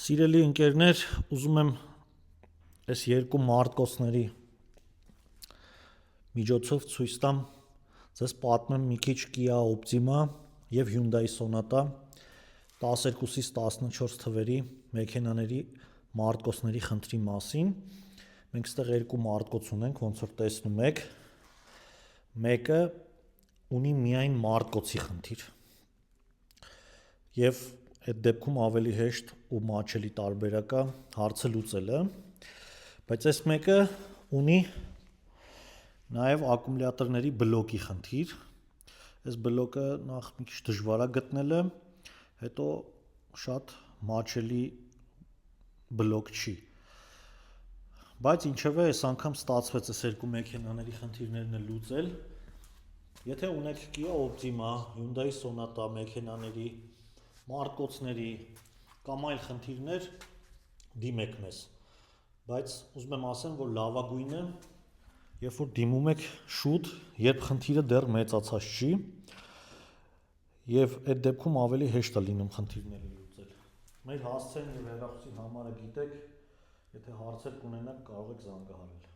Սիրելի ընկերներ, ուզում եմ այս երկու մարտկոցների միջոցով ցույց տամ, ձեզ պատմեմ մի քիչ Kia Optima և Hyundai Sonata 12-ից 14 թվերի մեքենաների մարտկոցների խնդրի մասին։ Մենք ստեղ երկու մարտկոց ունենք, ոնց որ տեսնում եք, մեկը ունի միայն մարտկոցի խնդիր և այդ դեպքում ավելի հեշտ ու մատչելի տարբերակ է հարցը լուծելը, բայց այս մեկը ունի նաև ակումուլյատորների բլոկի խնդիր, այս բլոկը նախ մի քիչ դժվար է գտնելը, հետո շատ մատչելի բլոկ չի, բայց ինչևէ այս անգամ ստացվեց այս երկու մեքենաների խնդիրներն լուծել։ Եթե ունեք Kia Optima, Hyundai Sonata մեքենաների մարտկոցների կամ այլ խնդիրներ, դիմեք մեզ, բայց ուզում եմ ասեմ, որ լավագույնը, երբ որ դիմում եք շուտ, երբ խնդիրը դեռ մեծացած չի, և այդ դեպքում ավելի հեշտ է լինում խնդիրները լուծել։ Մեր հասցեն և հեռախոսի նամբարը գիտեք, եթե հարցեր կունենաք, կարող եք զանգահարել։